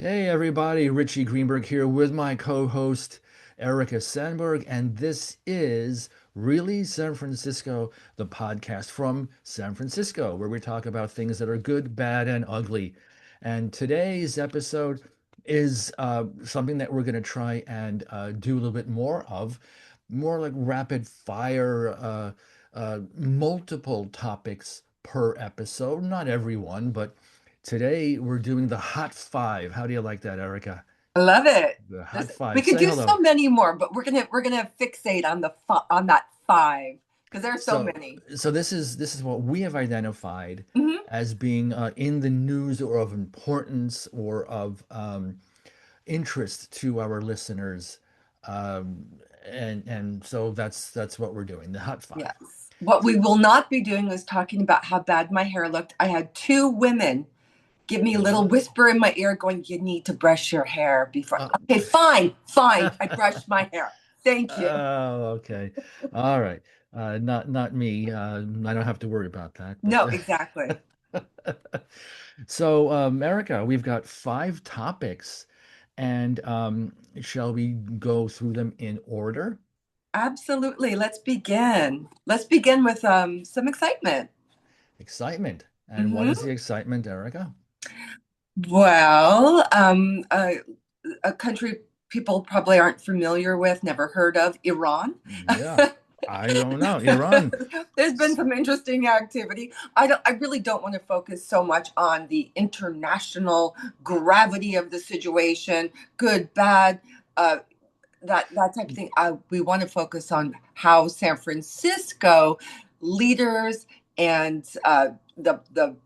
Hey everybody, Richie Greenberg here with my co-host Erica Sandberg, and this is Really San Francisco, the podcast from San Francisco, where we talk about things that are good, bad, and ugly. And today's episode is something that we're going to try and do a little bit more of, more like rapid fire, multiple topics per episode. Not every one, but today we're doing the Hot Five. How do you like that, Erica? I love it. The This Hot we Five. could Say do hello. so many more, but we're gonna fixate on on that five because there's so So, many. so this is what we have identified Hmm. as being in the news or of importance or of interest to our listeners, and so that's what we're doing. The Hot Five. Yes. What we will not be doing is talking about how bad my hair looked. I had two women give me a little whisper in my ear, going, "You need to brush your hair before." Uh, Okay, fine, fine. I brushed my hair. Thank you. oh, okay. All right. Not me. I don't have to worry about that. No, exactly. So, Erica, we've got five topics, and shall we go through them in order? Absolutely. Let's begin. Let's begin with some excitement. Excitement. And what is Hmm. the excitement, Erica? Well, a country people probably aren't familiar with, never heard of, Iran. Yeah, I don't know. Iran. There's been some interesting activity. I really don't want to focus so much on the international gravity of the situation, good, bad, uh, that type of thing. We want to focus on how San Francisco leaders and the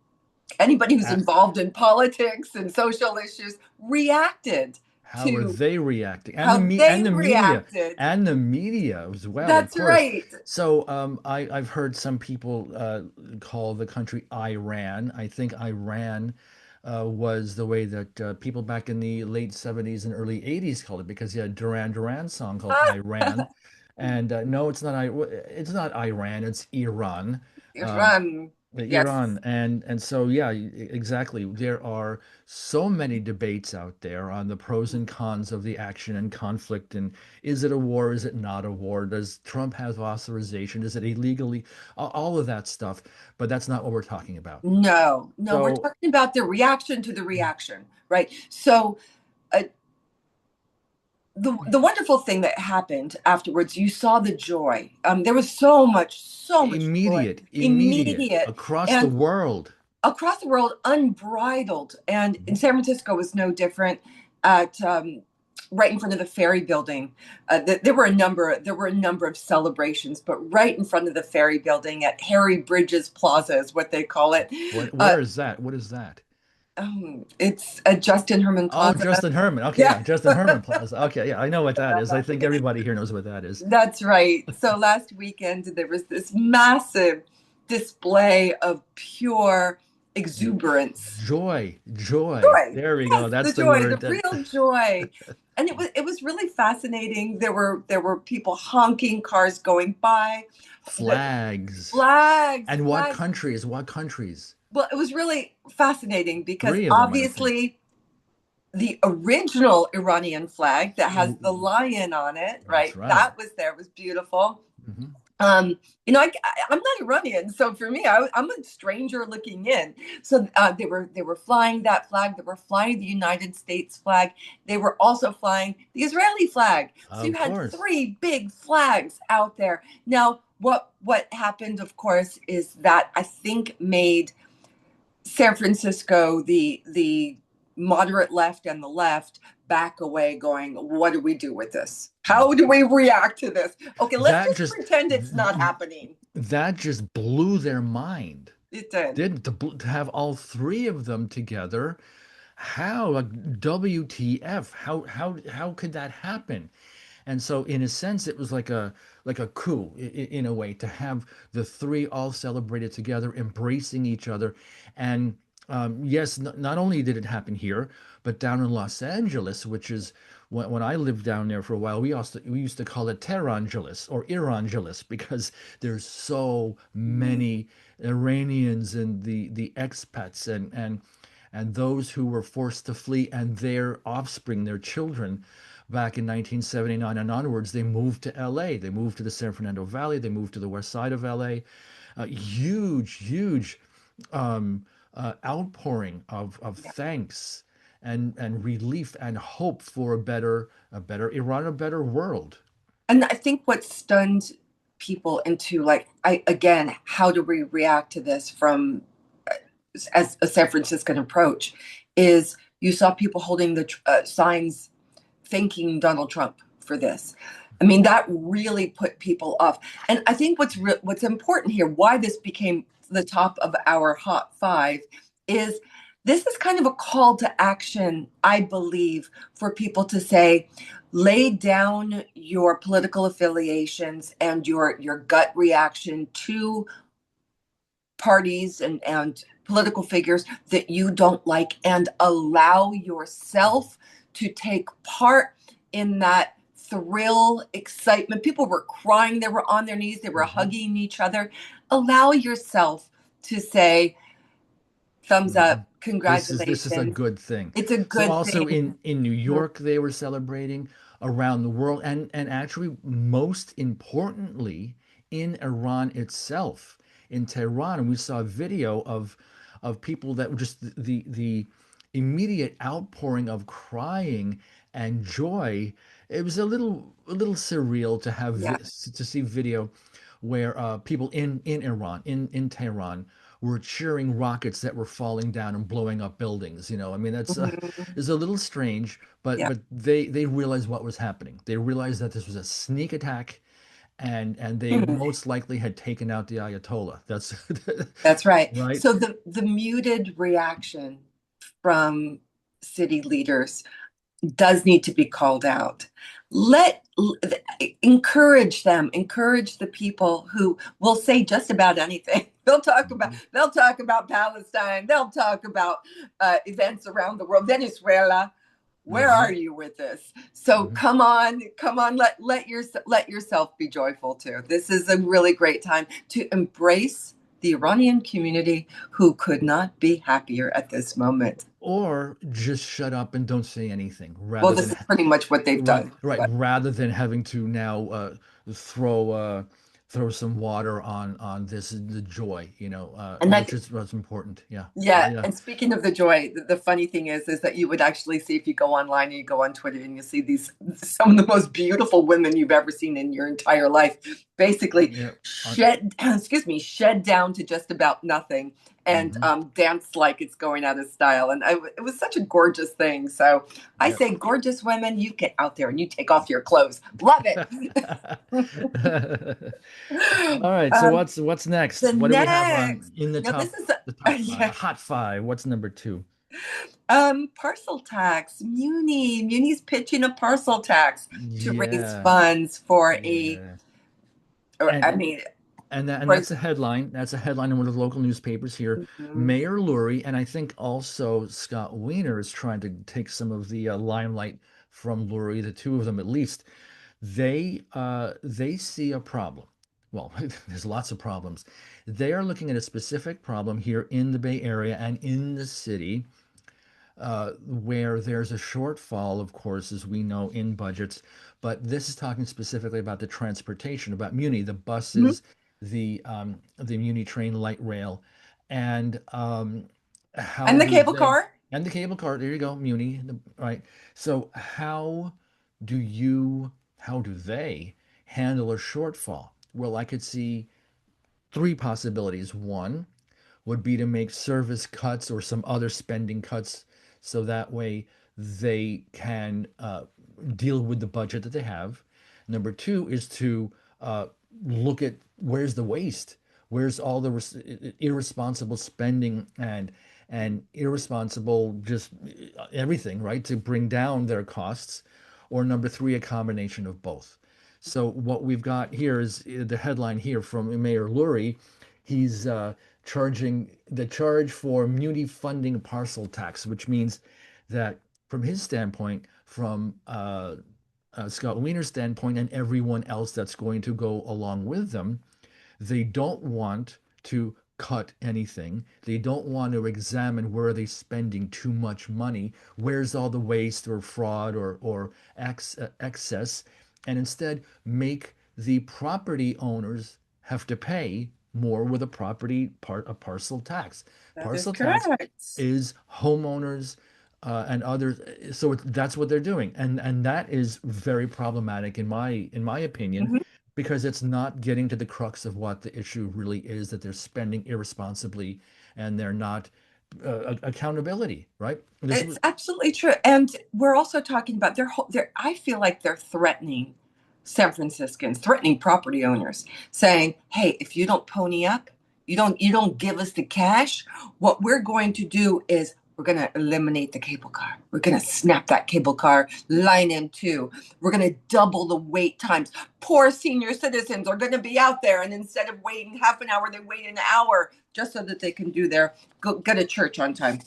anybody who's Uh, involved in politics and social issues reacted How are to they reacting? And the how me they reacted. and the media as well, of That's course. right. So I've heard some people call the country Iran. I think Iran was the way that people back in the late 70s and early 80s called it because he had a Duran Duran song called Iran. And no, it's not Iran, it's Iran. Um, Iran. Iran Yes. and so yeah, exactly. There are so many debates out there on the pros and cons of the action and conflict, and is it a war? Is it not a war? Does Trump have authorization? Is it illegally? All of that stuff. But that's not what we're talking about. No, no, we're So talking about the reaction to the reaction, right? So uh, the wonderful thing that happened afterwards, you saw the joy. There was so much joy, immediate immediate, across the and world. across the world, unbridled. And in San Francisco was no different. At right in front of the ferry building, there were a number of celebrations, but right in front of the ferry building at Harry Bridges Plaza is what they call it. Uh, Where is that? What is that? it's Justin Herman Oh, Plaza. Justin Herman. Okay, Yeah. yeah, Justin Herman Plaza. Okay, yeah, I know what that is. I think everybody here knows what that is. That's right. So last weekend there was this massive display of pure exuberance. Joy, joy. Joy. There we go. Yes, the That's the joy, the word that real joy. And it was really fascinating. There were people honking, cars going by, the flags. flags, And what flags. countries? What countries? Well, it was really fascinating because Three of them, I think. obviously the original Iranian flag that has the Ooh, lion on it, that's right? right. That was there. It was beautiful. Mhm. I'm not Iranian, so for me, I'm a stranger looking in. So they were flying that flag. They were flying the United States flag. They were also flying the Israeli flag. So you Of had course. three big flags out there. Now, what happened, of course, is that I think made San Francisco, the moderate left and the left back away, going, what do we do with this? How do we react to this? Okay, let's That just just pretend it's not happening. that just blew their mind. It did. Didn't to have all three of them together? How like WTF? How could that happen? And so, in a sense, it was like a coup in a way to have the three all celebrated together, embracing each other. And yes, not only did it happen here, but down in Los Angeles, which is when I lived down there for a while, we used to call it Tehrangeles or Irangeles because there's so Mm. many Iranians and the expats and those who were forced to flee and their offspring, their children, back in 1979 and onwards, they moved to LA. They moved to the San Fernando Valley. They moved to the west side of LA. Huge um, outpouring of Yeah. thanks and relief and hope for a better Iran, a better world. And I think what stunned people into, like, I again, how do we react to this from as a San Franciscan approach, is you saw people holding the signs thanking Donald Trump for this. I mean, that really put people off. And I think what's important here, why this became the top of our hot five, is this is kind of a call to action, I believe, for people to say, lay down your political affiliations and your gut reaction to parties and political figures that you don't like, and allow yourself to take part in that thrill, excitement. People were crying, they were on their knees, they were Mhm, hugging each other. Allow yourself to say, thumbs mhm. up, This is a congratulations. good thing. It's a So good also thing. in New York they were celebrating, around the world, and actually most importantly in Iran itself, in Tehran, we saw a video of people that were just the immediate outpouring of crying and joy. It was a little surreal to have Yeah. to see video where people in Iran, in Tehran, were cheering rockets that were falling down and blowing up buildings. I mean, that's Mhm. is a little strange, but Yeah. they realized what was happening. They realized that this was a sneak attack, and they most likely had taken out the Ayatollah. That's That's right. right. So the muted reaction from city leaders does need to be called out. Let encourage the people who will say just about anything. Mhm, They'll talk about Palestine. They'll talk about events around the world. Venezuela. Where mhm, are you with this? So mhm. come on. Let yourself be joyful too. This is a really great time to embrace the Iranian community, who could not be happier at this moment. Or just shut up and don't say anything, Well, rather this than is pretty much what they've right, done. right, But rather than having to now throw uh, throw some water on this the joy, and that which is what's important. Yeah, Yeah, yeah. and speaking of the joy, the funny thing is that you would actually see, if you go online and you go on Twitter, and you see these, some of the most beautiful women you've ever seen in your entire life, basically Yeah. shed down to just about nothing, and Mhm. dance like it's going out of style. And it was such a gorgeous thing. So I Yep. say, gorgeous women, you get out there and you take off your clothes. Love it. All right. So um, what's next? the What do we have on next, in the now this top is, the top five, the yeah. hot five? What's number two? Parcel tax. Muni's pitching a parcel tax to raise Yeah. funds for Yeah. or I And mean, and for, that's a headline. That's a headline in one of the local newspapers here. Mhm. Mayor Lurie, and I think also Scott Wiener is trying to take some of the limelight from Lurie. The two of them, at least, they see a problem. Well, there's lots of problems. They are looking at a specific problem here in the Bay Area and in the city, where there's a shortfall, of course, as we know, in budgets. But this is talking specifically about the transportation, about Muni, the Mhm. buses, the Muni train light rail, and how And the do cable they, car. and the cable car. There you go, Muni, right? So how do they handle a shortfall? Well, I could see three possibilities. One would be to make service cuts or some other spending cuts, so that way they can deal with the budget that they have. Number two is to uh, look at where's the waste, where's all the irresponsible spending and irresponsible just everything, right, to bring down their costs. Or number three, a combination of both. So what we've got here is the headline here from Mayor Lurie. He's charging the charge for muni funding parcel tax, which means that from his standpoint, from Scott Wiener's standpoint, and everyone else that's going to go along with them, they don't want to cut anything. They don't want to examine where are they spending too much money, where's all the waste or fraud or excess, and instead make the property owners have to pay more with a a parcel tax. That is Parcel tax correct. is homeowners and others. So that's what they're doing, and that is very problematic in my opinion, Mhm. because it's not getting to the crux of what the issue really is, that they're spending irresponsibly and they're not accountability, right? This It's was absolutely true. And we're also talking about they're I feel like they're threatening San Franciscans, threatening property owners, saying, "Hey, if you don't pony up, you don't give us the cash, what we're going to do is we're going to eliminate the cable car. We're going to snap that cable car line in two. We're going to double the wait times. Poor senior citizens are going to be out there, and instead of waiting half an hour, they wait an hour just so that they can do their go to church on time."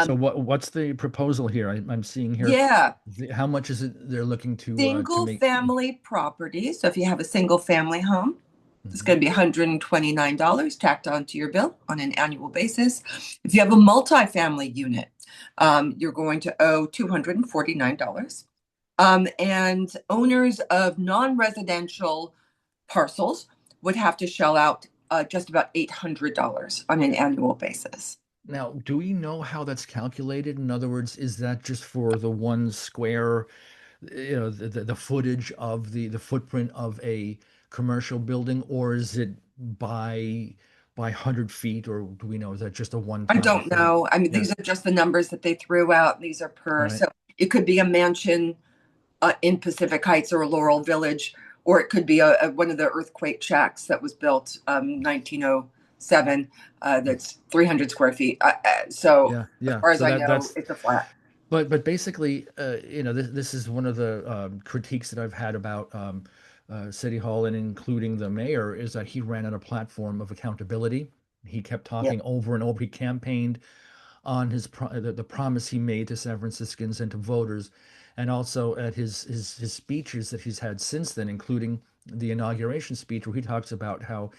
so Um, what's the proposal here? I'm seeing here yeah, how much is it they're looking to single make. family property. So if you have a single family home, it's Mhm. going to be $129 tacked onto your bill on an annual basis. If you have a multi-family unit, you're going to owe $249. And owners of non-residential parcels would have to shell out just about $800 on an annual basis. Now, do we know how that's calculated? In other words, is that just for the one square, the footage of the footprint of a commercial building, or is it by 100 feet, or do we know, is that just a I one-time don't thing? know. I mean, Yeah. these are just the numbers that they threw out. These are All per. right. So it could be a mansion in Pacific Heights or a Laurel Village, or it could be one of the earthquake shacks that was built 1907. That's 300 square feet. So Yeah, as yeah. far as So I that know, that's it's a flat. but basically, this is one of the critiques that I've had about City Hall, and including the mayor, is that he ran on a platform of accountability. He kept Yeah. talking over and over. He campaigned on the promise he made to San Franciscans and to voters, and also at his speeches that he's had since then, including the inauguration speech where he talks about how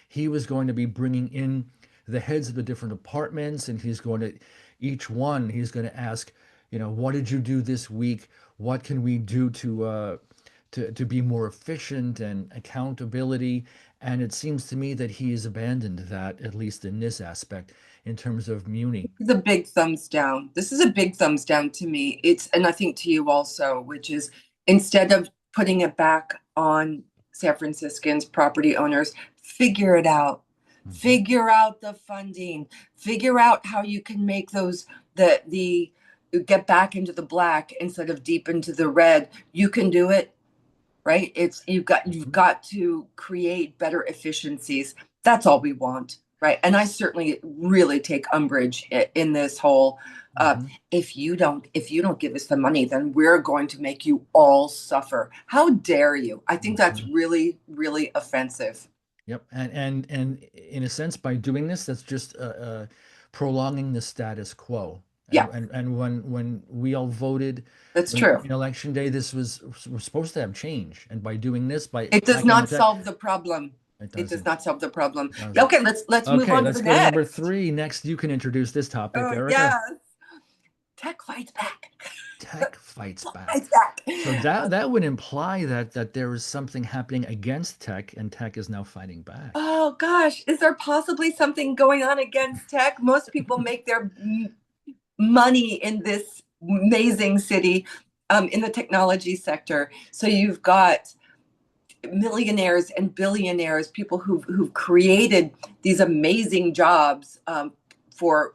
he was going to be bringing in the heads of the different departments, and he's going to ask, what did you do this week? What can we do to be more efficient and accountability? And it seems to me that he has abandoned that, at least in this aspect, in terms of Muni. This is a big thumbs down. This is a big thumbs down to me. And I think to you also, which is instead of putting it back on San Franciscans, property owners, figure it out. Mhm. Figure out the funding. Figure out how you can make those the get back into the black instead of deep into the red. You can do it, right? It's you've Mhm. got to create better efficiencies. That's all we want, right? And I certainly really take umbrage in this whole uh, Mhm. if you don't give us the money, then we're going to make you all suffer. How dare you? I think that's Mhm. really, really offensive. Yep. And in a sense, by doing this, that's just prolonging the status quo. Yeah, And when we all voted that's true. in election day, this we're supposed to have change. And by doing this, by It does tacking on not that, solve the problem. it It does doesn't. not solve the problem. It Yeah, doesn't. okay, let's move Okay, on to let's the go to number next. three. Next, you can introduce this topic, Oh Erica. yes, tech fights back. Tech fights back. Fights back. So that would imply that there is something happening against tech, and tech is now fighting back. Oh gosh, is there possibly something going on against tech? Most people make their money in this amazing city in the technology sector. So you've got millionaires and billionaires, people who've created these amazing jobs for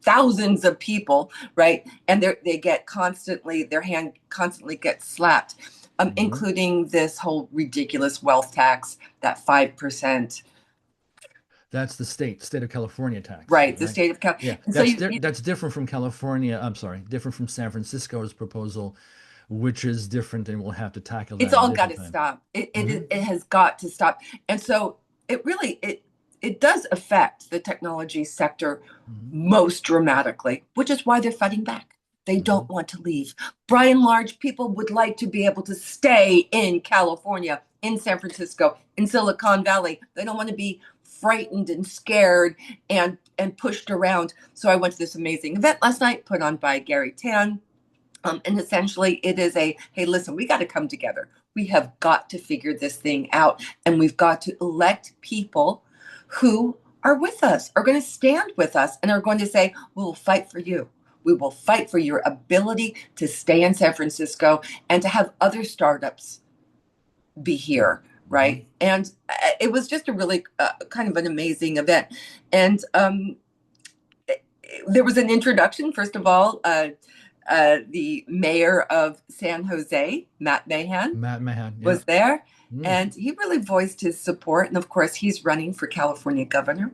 thousands of people, right? And they get constantly, their hand constantly gets slapped, Mhm. including this whole ridiculous wealth tax, that 5%. That's the state of California tax, Right, the right? state of Cal. Yeah, And so you that's different from California. I'm sorry, different from San Francisco's proposal, which is different, and we'll have to tackle it's that a all got different to time. stop. It, Hmm. it it has got to stop. And so it really it does affect the technology sector Hmm. most dramatically, which is why they're fighting back. They don't Hmm. want to leave. By and large, people would like to be able to stay in California, in San Francisco, in Silicon Valley. They don't want to be frightened and scared and pushed around. So I went to this amazing event last night put on by Gary Tan. And essentially, it is a hey, listen, we got to come together. We have got to figure this thing out. And we've got to elect people who are with us, are going to stand with us, and are going to say, we will fight for you. We will fight for your ability to stay in San Francisco and to have other startups be here. Mhm. Right. And it was just a really kind of an amazing event. And there was an introduction, first of all. The mayor of San Jose, Matt Mahan, Matt Mahan, yeah. was there, Mm. and he really voiced his support. And of course, he's running for California governor.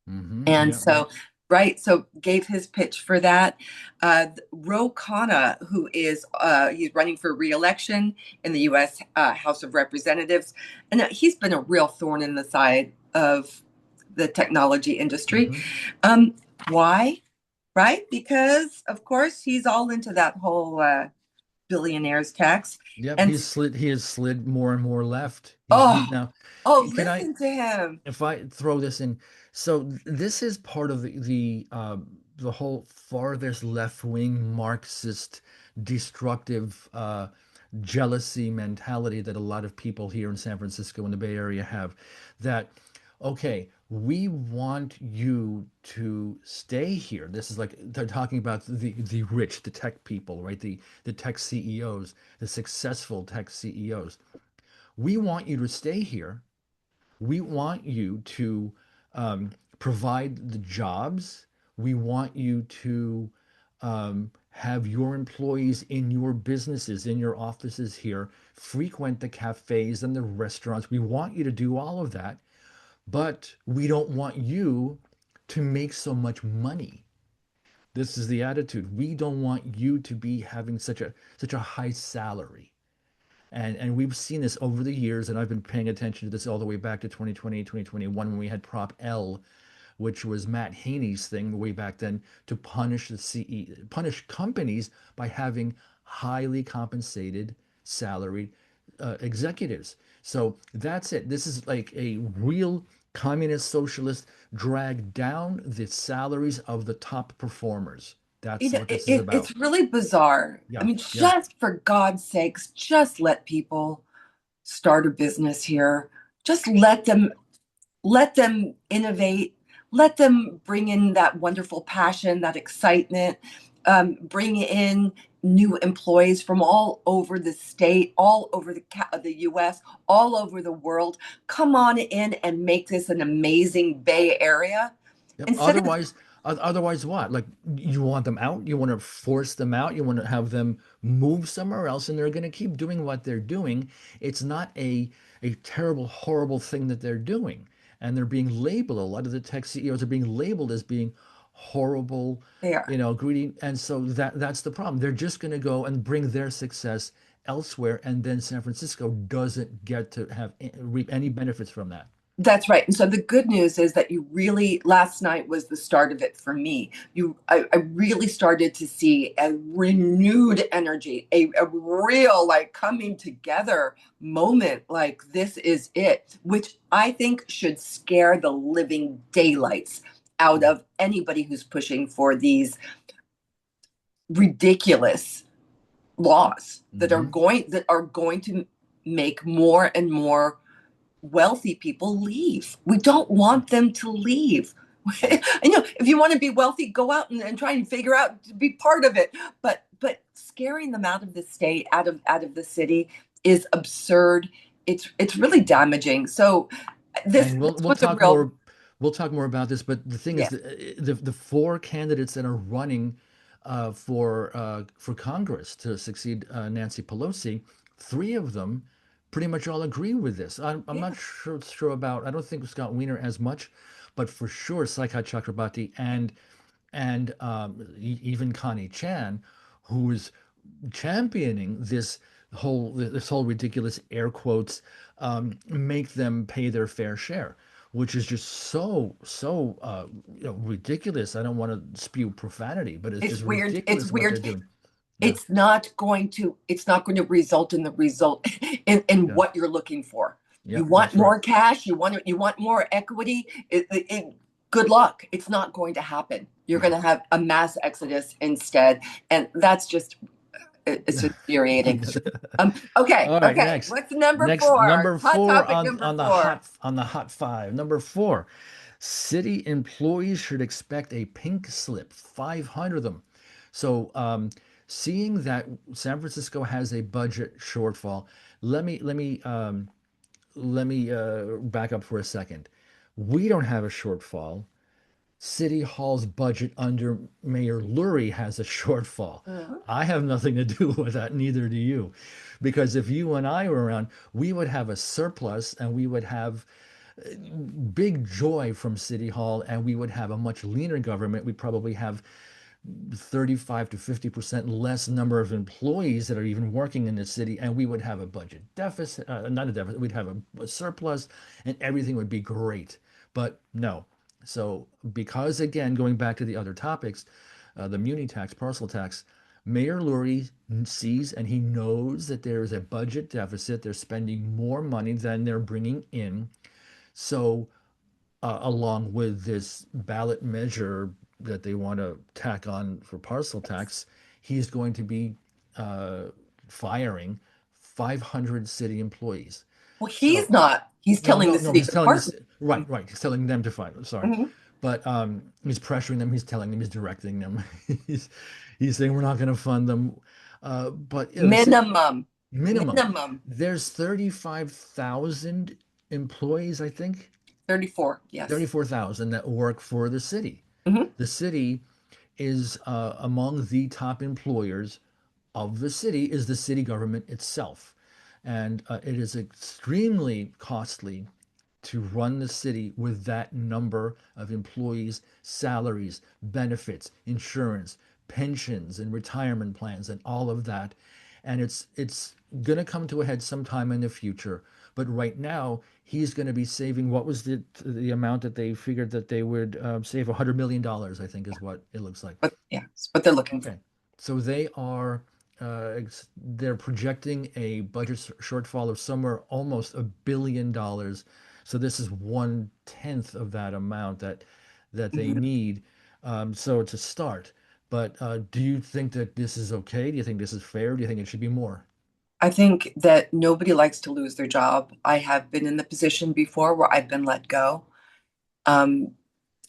And Yeah, yeah. so, right, so gave his pitch for that. Ro Khanna, who is he's running for reelection in the U.S. House of Representatives, and he's been a real thorn in the side of the technology industry. Hmm. Um, why? Right? Because of course he's all into that whole billionaire's tax. Yep, And he has slid more and more left. He's oh, now, oh, can I, listen to him. if I throw this in, so this is part of the whole farthest left-wing Marxist destructive jealousy mentality that a lot of people here in San Francisco and the Bay Area have, that okay, we want you to stay here. This is like they're talking about the rich, the tech people, right? The tech CEOs, the successful tech CEOs. We want you to stay here. We want you to provide the jobs. We want you to have your employees in your businesses, in your offices here, frequent the cafes and the restaurants. We want you to do all of that, but we don't want you to make so much money. This is the attitude. We don't want you to be having such a high salary. And we've seen this over the years, and I've been paying attention to this all the way back to 2020, 2021, when we had Prop L, which was Matt Haney's thing way back then to punish companies by having highly compensated, salaried executives. So that's it. This is like a real communist socialist drag down the salaries of the top performers. That's what this is about. It's really bizarre. I Yeah, mean, yeah. just for God's sakes, just let people start a business here. Just let them innovate, let them bring in that wonderful passion, that excitement, bring in new employees from all over the state, all over the US, all over the world. Come on in and make this an amazing Bay Area. Yep. Instead of Otherwise what? Like you want them out? You want to force them out? You want to have them move somewhere else, and they're going to keep doing what they're doing. It's not a terrible, horrible thing that they're doing, and they're being labeled. A lot of the tech CEOs are being labeled as being horrible, there. greedy, and so that's the problem. They're just going to go and bring their success elsewhere, and then San Francisco doesn't get to reap any benefits from that. That's right. And so the good news is that you really, last night was the start of it for me. I really started to see a renewed energy, a real like coming together moment. Like this is it, which I think should scare the living daylights out of anybody who's pushing for these ridiculous laws Hmm. that are going to make more and more wealthy people leave. We don't want them to leave. If you want to be wealthy, go out and try and figure out to be part of it. But scaring them out of the state, out of the city, is absurd. It's really damaging. So And this was a real we'll talk more about this, but the thing is yeah. that the four candidates that are running for Congress to succeed Nancy Pelosi, three of them pretty much all agree with this. I'm Yeah. not sure about, I don't think Scott Wiener as much, but for sure Saikat Chakrabarti and even Connie Chan, who is championing this whole ridiculous air quotes, make them pay their fair share, which is just so ridiculous. I don't want to spew profanity, but it's It's just weird. It's ridiculous what they're weird. doing. Yeah, It's not going to result in the result in yeah, what you're looking for. You Yep, want that's right. more cash, you want more equity. Good luck. It's not going to happen. You're going to have a mass exodus instead, and that's just it's infuriating. Okay, All right, okay. next. What's number Next, four? number Hot four topic number on the four. hot five. Number four, city employees should expect a pink slip, 500 of them. So, seeing that San Francisco has a budget shortfall, let me back up for a second. We don't have a shortfall. City Hall's budget under Mayor Lurie has a shortfall. Uh-huh. I have nothing to do with that, neither do you. Because if you and I were around, we would have a surplus and we would have big joy from City Hall and we would have a much leaner government. We'd probably have 35 to 50% less number of employees that are even working in the city, and we would have a budget deficit, not a deficit, we'd have a surplus, and everything would be great. But no. So, because again, going back to the other topics, the Muni tax, parcel tax, Mayor Lurie sees and he knows that there is a budget deficit. They're spending more money than they're bringing in. So, along with this ballot measure that they want to tack on for parcel tax, he's going to be uh, firing 500 city employees. Well, he's So, not. He's no, telling no, the no, city he's telling this, department. right, right. He's telling them to fire. Sorry. Mhm. But he's pressuring them, he's telling them, he's directing them. he's, he's saying we're not going to fund them. But you know, Minimum. minimum. Minimum. There's 35,000 employees, I think. 34. Yes. 34,000 that work for the city. Hmm. The city is among the top employers of the city is the city government itself. And it is extremely costly to run the city with that number of employees, salaries, benefits, insurance, pensions, and retirement plans, and all of that. And it's going to come to a head sometime in the future. But right now, he's going to be saving what was the amount that they figured that they would save $100 million, I think is what it looks like. But yeah, it's what they're looking for. Okay, so they're projecting a budget shortfall of somewhere almost $1 billion. So this is 1/10 of that amount that they Mhm. need. So to start. But do you think that this is okay? Do you think this is fair? Do you think it should be more? I think that nobody likes to lose their job. I have been in the position before where I've been let go. Um,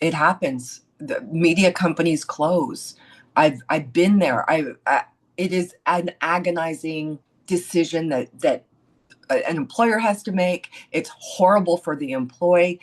it happens. The media companies close. I've been there. It is an agonizing decision that an employer has to make. It's horrible for the employee,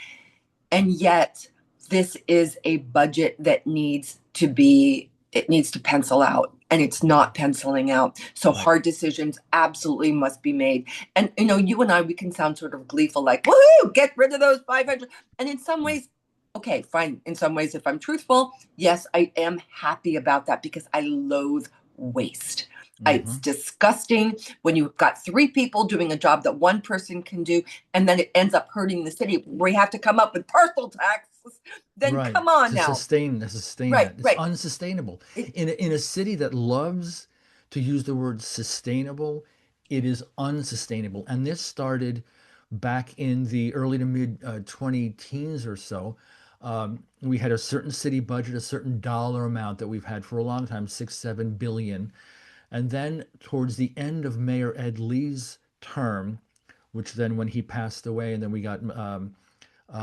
and yet this is a budget that needs to pencil out, and it's not penciling out. So Right. hard decisions absolutely must be made. And you and I, we can sound sort of gleeful, like, woohoo, get rid of those 500. And in some Mm. ways, okay, fine. In some ways, if I'm truthful, yes, I am happy about that because I loathe waste. It's Hmm. disgusting when you've got three people doing a job that one person can do, and then it ends up hurting the city. We have to come up with parcel taxes. Then Right. come on To now. sustain Right, that. It's right. unsustainable. It, In a city that loves to use the word sustainable, it is unsustainable. And this started back in the early to mid 20 teens or so. We had a certain city budget, a certain dollar amount that we've had for a long time, 6, 7 billion. And then towards the end of Mayor Ed Lee's term, which then when he passed away, and then we got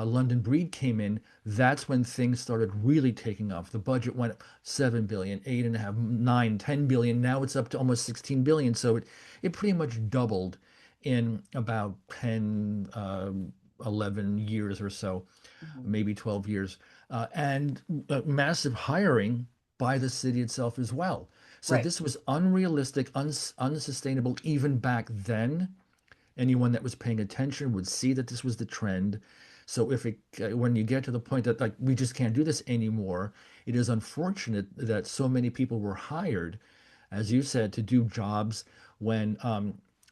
London Breed came in, that's when things started really taking off. The budget went up 7 billion, 8.5, 9, 10 billion. Now it's up to almost 16 billion. So it pretty much doubled in about 10, 11 years or so, Mhm. maybe 12 years. And massive hiring by the city itself as well. So Right. this was unrealistic, unsustainable even back then. Anyone that was paying attention would see that this was the trend. So when you get to the point that like we just can't do this anymore, it is unfortunate that so many people were hired, as you said, to do jobs when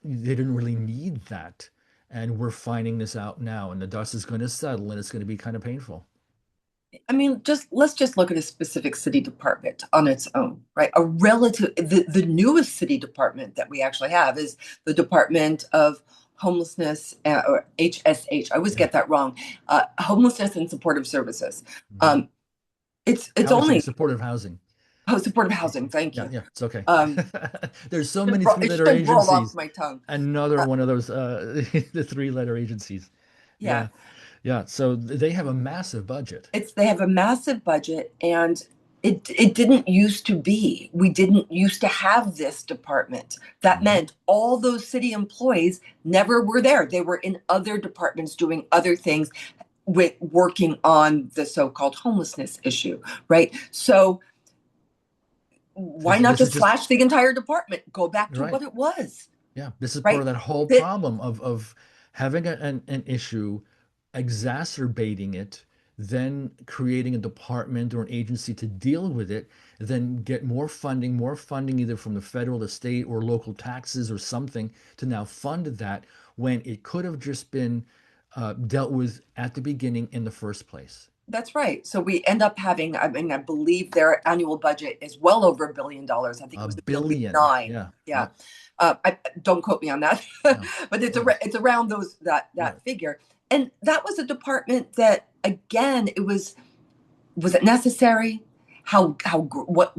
they didn't really need that. And we're finding this out now, and the dust is going to settle, and it's going to be kind of painful. I mean, just let's just look at a specific city department on its own, right? The newest city department that we actually have is the Department of homelessness or HSH. I always Yeah. get that wrong. Homelessness and supportive services. Hmm. Um, it's Housing, only supportive housing. supportive housing. Thank Yeah, you. yeah, it's okay. Um, There's so many it three-letter should roll off agencies. my tongue. Another Uh, one of those the three-letter agencies. yeah, Yeah, yeah. So they have a massive budget. they have a massive budget, and it didn't used to be. We didn't used to have this department. That Hmm. meant all those city employees never were there. They were in other departments doing other things, with working on the so-called homelessness issue, right? So why not This is just just slash the entire department? Go back to right. what it was, Yeah, this is part right? of that whole That problem of having an issue, exacerbating it, then creating a department or an agency to deal with it, then get more funding either from the federal, the state, or local taxes or something to now fund that when it could have just been dealt with at the beginning in the first place. That's right. So we end up having, I mean, I believe their annual budget is well over $1 billion. I think it A was a billion billion. nine. Yeah. Yeah. Yep. Don't quote me on that, No. but No. it's around those Yeah. that figure. And that was a department that, again, was it necessary?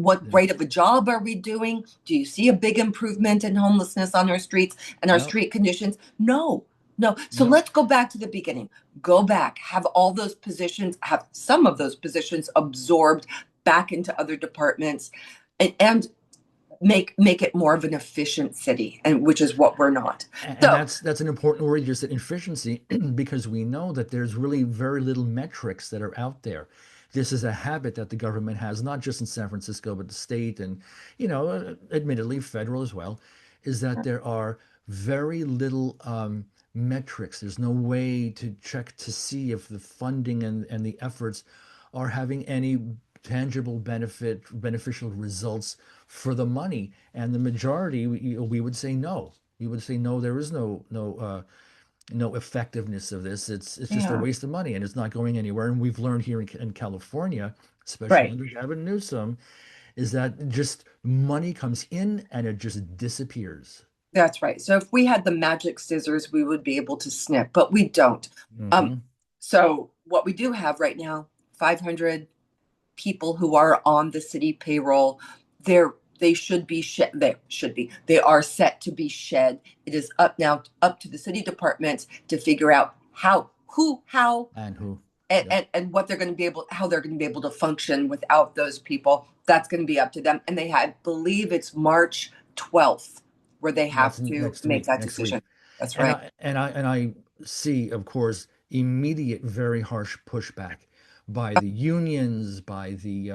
What Yeah. rate of a job are we doing? Do you see a big improvement in homelessness on our streets and our No. street conditions? No, no. So No. let's go back to the beginning. Go back, have all those positions, have some of those positions absorbed back into other departments, and make it more of an efficient city, and which is what we're not. And So that's an important word, just efficiency, because we know that there's really very little metrics that are out there. This is a habit that the government has, not just in San Francisco, but the state and, admittedly federal as well, is that there are very little metrics. There's no way to check to see if the funding and the efforts are having any tangible beneficial results for the money. And the majority, we would say no. We would say no. There is no effectiveness of this. It's just a yeah, waste of money, and it's not going anywhere. And we've learned here in California, especially right. under Gavin Newsom, is that just money comes in and it just disappears. That's right. So if we had the magic scissors, we would be able to snip, but we don't. Um, Hmm. so what we do have right now, 500 people who are on the city payroll, they should be shed. They are set to be shed. It is up now, up to the city departments to figure out how, And who? and, Yep. and what they're going to be able, how they're going to be able to function without those people. That's going to be up to them. And I believe it's March 12th where they That's have to next make week. that Next week. decision. That's And right. I see, of course, immediate, very harsh pushback by the unions, by the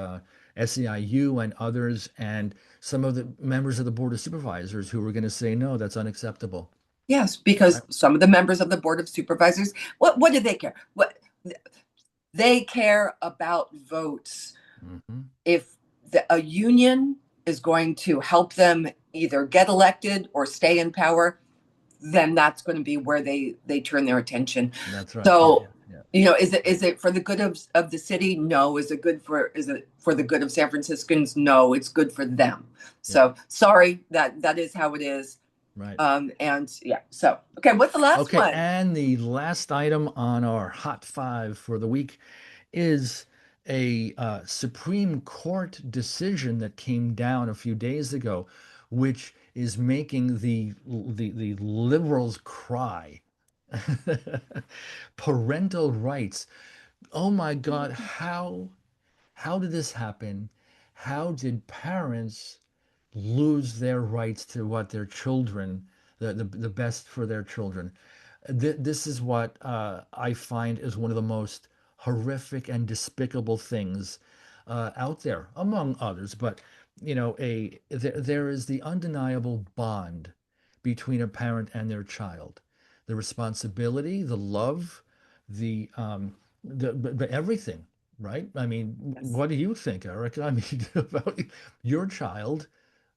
SEIU and others, and some of the members of the Board of Supervisors who were going to say, no, that's unacceptable. Yes, Right? because some of the members of the board of supervisors, what do they care? What they care about votes. Hmm. If a union is going to help them either get elected or stay in power, then that's going to be where they turn their attention. That's right. Yeah, So, yeah, yeah, is it for the good of the city? No. Is it for the good of San Franciscans? No, it's good for them. yeah. So sorry, that is how it is. Right. And yeah. So okay, what's the last Okay, one? and the last item on our hot five for the week is a Supreme Court decision that came down a few days ago, which is making the liberals cry. Parental rights. Oh my God, how did this happen? How did parents lose their rights to what their children, the best for their children? This is what I find is one of the most horrific and despicable things out there, among others. But there is the undeniable bond between a parent and their child, the responsibility, the love, the everything, right? I mean, Yes. what do you think, Erica? I mean, about your child,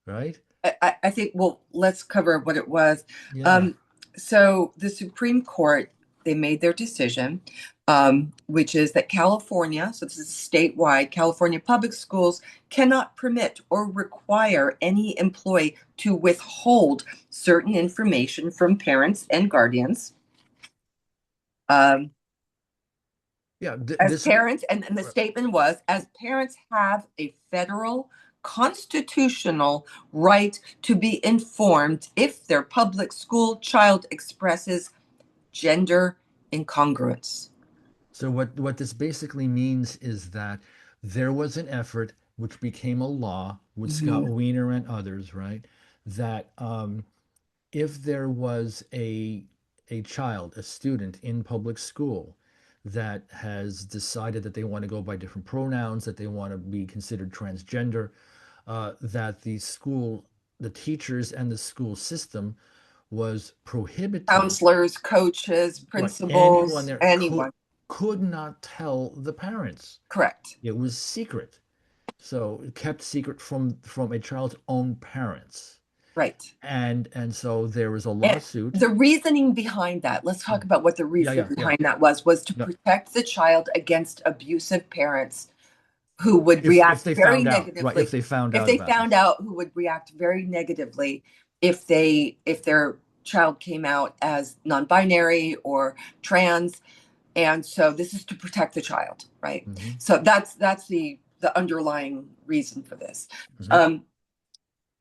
right? I think, well, let's cover what it was. Yeah. Um, so the Supreme Court, they made their decision, which is that California, so this is statewide, California public schools cannot permit or require any employee to withhold certain information from parents and guardians. Um, Yeah, as this parents, and the statement was, as parents have a federal constitutional right to be informed if their public school child expresses gender incongruence. so what this basically means is that there was an effort which became a law with Scott Mhm. Wiener and others, right? That if there was a child, a student in public school that has decided that they want to go by different pronouns, that they want to be considered transgender, that the teachers and the school system was prohibited, Counselors, coaches, right? Anyone principals, there anyone. could not tell the parents. Correct. It was secret. So it kept secret from a child's own parents. Right. And so there was a And lawsuit. the reasoning behind that, let's talk about what the Yeah, reasoning yeah, yeah. behind that was to No, protect the child against abusive parents who would if react they very found out, right? If negatively. they found If out they about found this. out, who would react very negatively if their child came out as non-binary or trans. And so this is to protect the child, right? Hmm. So that's the underlying reason for this. Hmm. Um,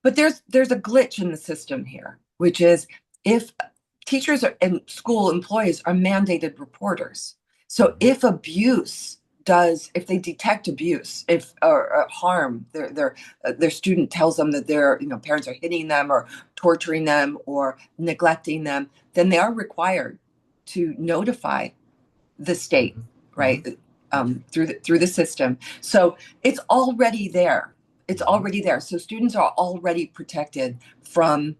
but there's a glitch in the system here, which is if teachers and school employees are mandated reporters. So Hmm. if abuse does, if they detect abuse, if or harm, their student tells them that their parents are hitting them or torturing them or neglecting them, then they are required to notify the state, Hmm. Hmm. right? Through the system. So it's already there. It's Hmm. already there. So students are already protected from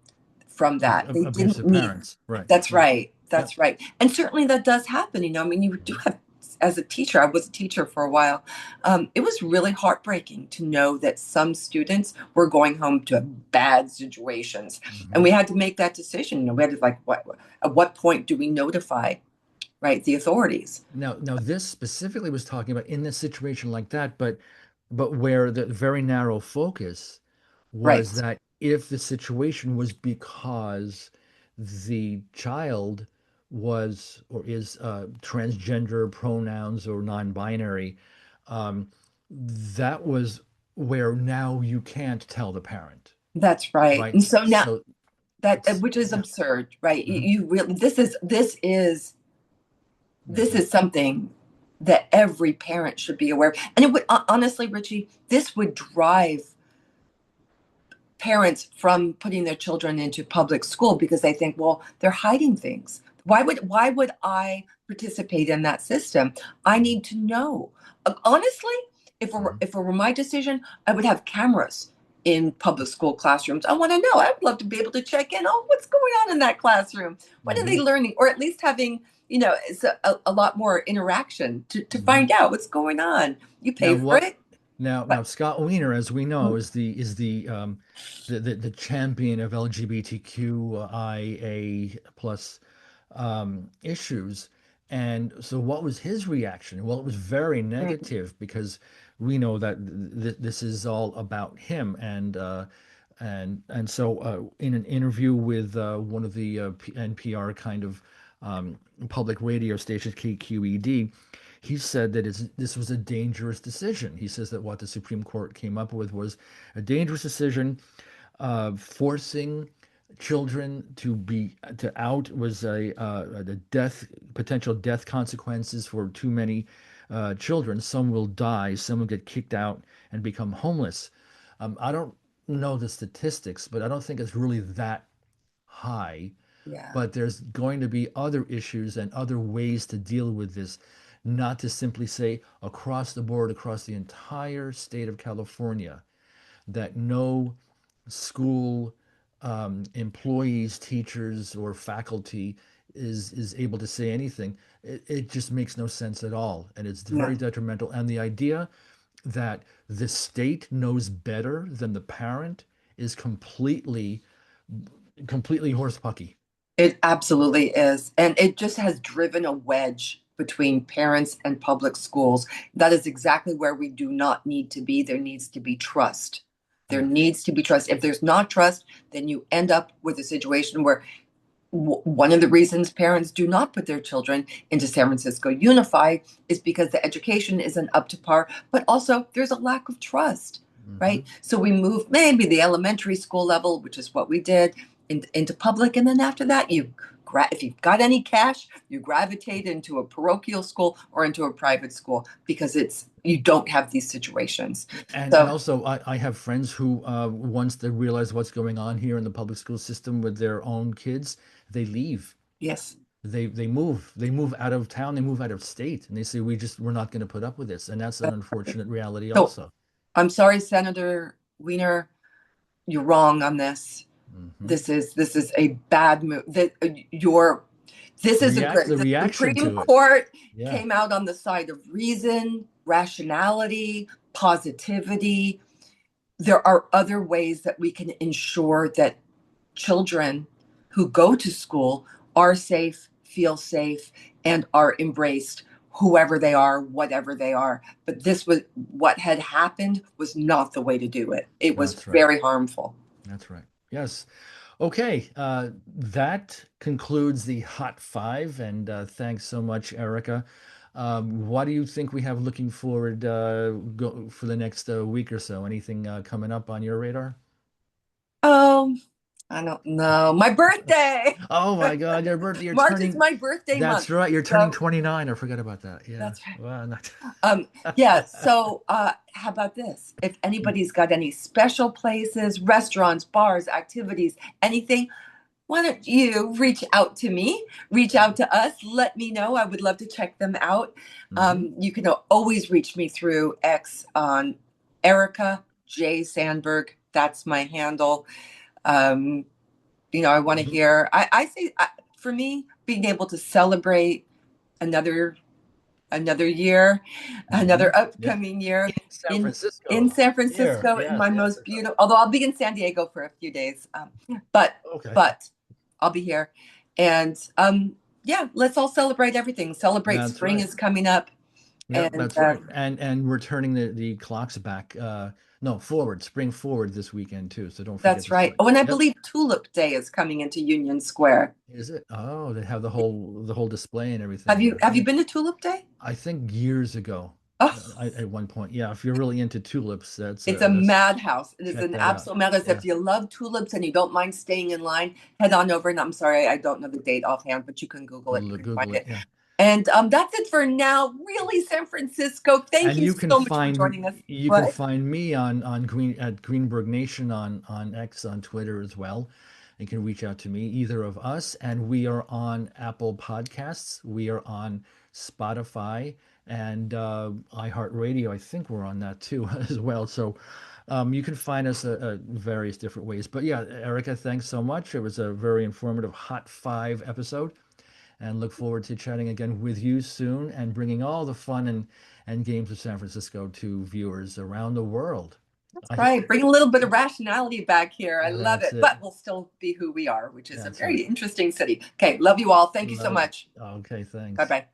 that. They didn't Abusive need. parents, right? That's Right. right. Yep. That's right. And certainly that does happen. I mean, you do Hmm. have. As a teacher, I was a teacher for a while. It was really heartbreaking to know that some students were going home to bad situations, and Hmm. we had to make that decision. We had to like, what at what point do we notify, right, the authorities? Now this specifically was talking about in this situation like that, but where the very narrow focus was Right. that if the situation was because the child was or is transgender pronouns or non-binary, um, that was where now you can't tell the parent, That's right. right? And so now So that, it's which is yeah. absurd, right? Hmm. You really, this Hmm. is something that every parent should be aware of. And it would, honestly, Richie, this would drive parents from putting their children into public school because they think, well, they're hiding things. Why would I participate in that system? I Hmm. need to know. Honestly, Hmm. if it were my decision, I would have cameras in public school classrooms. I want to know. I would love to be able to check in. Oh, what's going on in that classroom? What are they Hmm. learning? Or at least having, it's a lot more interaction to Hmm. find out what's going on. You pay Now for what? it, Now but Scott Wiener, as we know, is the champion of LGBTQIA plus issues. And so, what was his reaction? Well, it was very negative because we know that this is all about him. And so, in an interview with one of the NPR kind of public radio stations, KQED, he said that this was a dangerous decision. He says that what the Supreme Court came up with was a dangerous decision, forcing children to out was the death potential death consequences for too many children. Some will die, some will get kicked out and become homeless. I don't know the statistics, but I don't think it's really that high. yeah, But there's going to be other issues and other ways to deal with this, not to simply say across the board, across the entire state of California, that no school employees, teachers, or faculty is able to say anything. It just makes no sense at all, and it's very no. detrimental. And the idea that the state knows better than the parent is completely horse pucky. It absolutely is. And it just has driven a wedge between parents and public schools. That is exactly where we do not need to be. There needs to be trust. There Yeah. needs to be trust. If there's not trust, then you end up with a situation where one of the reasons parents do not put their children into San Francisco Unified is because the education isn't up to par, but also there's a lack of trust, Hmm. right? So we move maybe the elementary school level, which is what we did, into public, and then after that, if you've got any cash, you gravitate into a parochial school or into a private school because it's you don't have these situations. And So also, I have friends who, once they realize what's going on here in the public school system with their own kids, they leave. yes, They move out of town, they move out of state, and they say we're not going to put up with this, and that's an unfortunate reality so also. I'm sorry, Senator Weiner, you're wrong on this. Hmm. This is a bad move. That your this isn't good. The The reaction Supreme to it. Court Yeah, came out on the side of reason, rationality, positivity. There are other ways that we can ensure that children who go to school are safe, feel safe, and are embraced, whoever they are, whatever they are. But this was what had happened was not the way to do it. It was that's right. very harmful. That's right. Yes. Okay, that concludes the Hot Five, and thanks so much, Erica. What do you think we have looking forward for the next week or so? Anything coming up on your radar? Oh, I don't know. My birthday. Oh my God, your birthday! You're March is turning. my birthday That's month. right. You're turning So 29. I forgot about that. Yeah. that's right. Well, not. Um, yeah, so how about this? If anybody's got any special places, restaurants, bars, activities, anything, why don't you reach out to me, reach out to us, let me know. I would love to check them out. Hmm. You can always reach me through X on Erica J. Sandberg. That's my handle. Um, I want to Hmm. hear, I say, for me, being able to celebrate another another year, Hmm. another Yeah. upcoming year In San in in Francisco. San Here. Francisco in Yes. my Yes. most beautiful. Although I'll be in San Diego for a few days, but Okay. but I'll be here, and yeah, let's all celebrate everything. Celebrate That's spring right. is coming up, Yep, and that's right. And we're turning the clocks back. No, forward, spring forward this weekend too. So don't forget that's to right. celebrate. Oh, and I Yep. believe Tulip Day is coming into Union Square. Is it? Oh, they have the whole display and Have everything you there. have you been to Tulip Day? I think years ago, Oh, at one point. Yeah, if you're really into tulips, it's a that's madhouse. It is check an that out. absolute madhouse. Yeah, If you love tulips and you don't mind staying in line, head on over. And I'm sorry, I don't know the date offhand, but you can Google it. You can find Google it. it. Yeah. And that's it for now. Really, San Francisco. Thank And you so much for joining us. you can What? find me on Greenberg Nation on X on Twitter as well. You can reach out to me, either of us, and we are on Apple Podcasts. We are on Spotify and iHeartRadio. I think we're on that too as well. So you can find us various different ways. But yeah, Erica, thanks so much. It was a very informative Hot Five episode, and look forward to chatting again with you soon and bringing all the fun and games of San Francisco to viewers around the world. I, Right. Bring a little bit of rationality back here. I love that's it. it. But we'll still be who we are, which is a That's very right. interesting city. Okay. Love you all. Thank you so Love it. much. Okay, Bye thanks. bye.